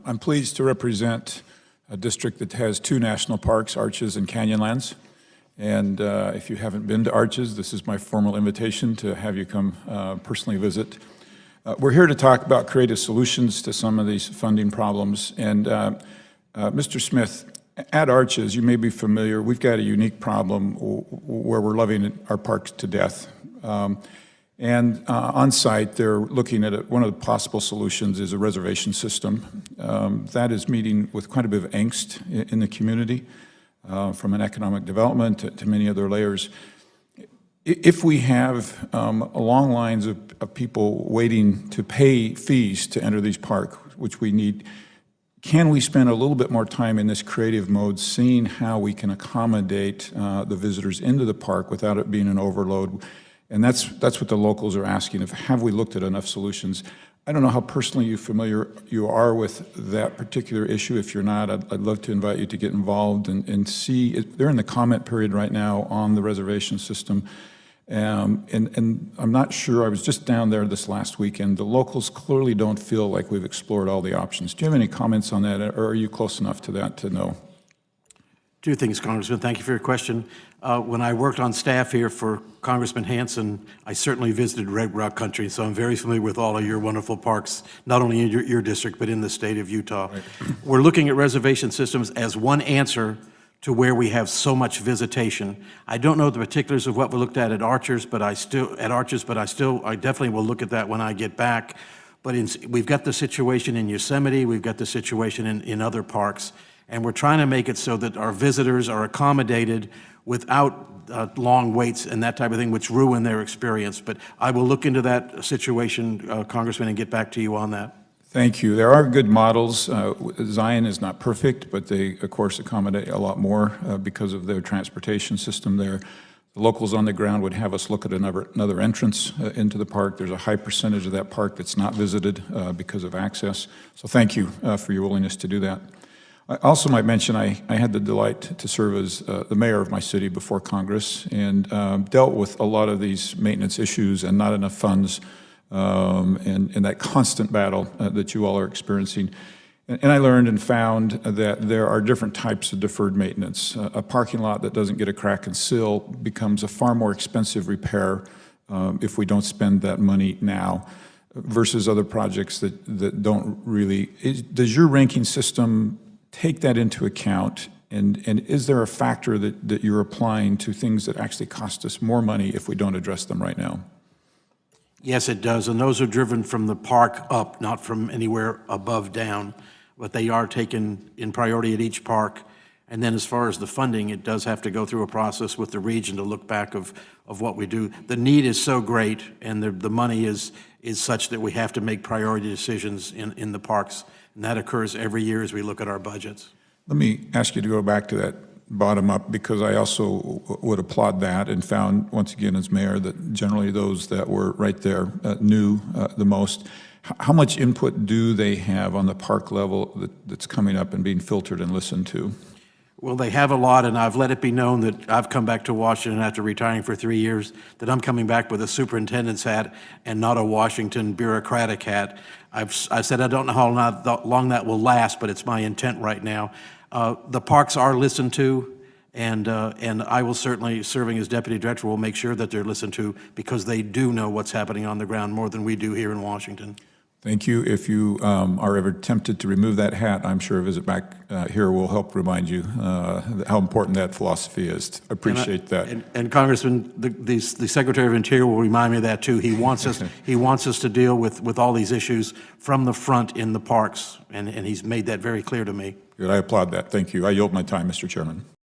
I'm pleased to represent a district that has two national parks, Arches and Canyonlands. And if you haven't been to Arches, this is my formal invitation to have you come personally visit. We're here to talk about creative solutions to some of these funding problems. And Mr. Smith, at Arches, you may be familiar, we've got a unique problem where we're loving our parks to death. On site, they're looking at one of the possible solutions is a reservation system. That is meeting with quite a bit of angst in the community, from an economic development to many other layers. If we have long lines of people waiting to pay fees to enter these parks, which we need, can we spend a little bit more time in this creative mode seeing how we can accommodate the visitors into the park without it being an overload? And that's what the locals are asking, have we looked at enough solutions? I don't know how personally familiar you are with that particular issue. If you're not, I'd love to invite you to get involved and see. They're in the comment period right now on the reservation system. And I'm not sure, I was just down there this last weekend. The locals clearly don't feel like we've explored all the options. Do you have any comments on that, or are you close enough to that to know? Two things, Congressman. Thank you for your question. When I worked on staff here for Congressman Hansen, I certainly visited Red Rock Country, so I'm very familiar with all of your wonderful parks, not only in your district, but in the state of Utah. Right. We're looking at reservation systems as one answer to where we have so much visitation. I don't know the particulars of what we looked at Arches, but I definitely will look at that when I get back. But we've got the situation in Yosemite, we've got the situation in other parks, and we're trying to make it so that our visitors are accommodated without long waits and that type of thing, which ruin their experience. But I will look into that situation, Congressman, and get back to you on that. Thank you. There are good models. Zion is not perfect, but they, of course, accommodate a lot more because of their transportation system there. The locals on the ground would have us look at another entrance into the park. There's a high percentage of that park that's not visited because of access. So thank you for your willingness to do that. I also might mention I had the delight to serve as the mayor of my city before Congress and dealt with a lot of these maintenance issues and not enough funds and that constant battle that you all are experiencing. And I learned and found that there are different types of deferred maintenance. A parking lot that doesn't get a crack and seal becomes a far more expensive repair if we don't spend that money now versus other projects that don't really. Does your ranking system take that into account? And is there a factor that you're applying to things that actually cost us more money if we don't address them right now? Yes, it does, and those are driven from the park up, not from anywhere above down, but they are taken in priority at each park. And then as far as the funding, it does have to go through a process with the region to look back of what we do. The need is so great, and the money is such that we have to make priority decisions in the parks, and that occurs every year as we look at our budgets. Let me ask you to go back to that bottom up, because I also would applaud that and found, once again, as mayor, that generally those that were right there knew the most. How much input do they have on the park level that's coming up and being filtered and listened to? Well, they have a lot, and I've let it be known that I've come back to Washington after retiring for 3 years, that I'm coming back with a superintendent's hat and not a Washington bureaucratic hat. I said I don't know how long that will last, but it's my intent right now. The parks are listened to, and I will certainly, serving as deputy director, will make sure that they're listened to because they do know what's happening on the ground more than we do here in Washington. Thank you. If you are ever tempted to remove that hat, I'm sure a visit back here will help remind you how important that philosophy is. Appreciate that. And Congressman, the Secretary of Interior will remind me of that too. He wants us he wants us to deal with all these issues from the front in the parks, and he's made that very clear to me. Good. I applaud that. Thank you. I yield my time, Mr. Chairman.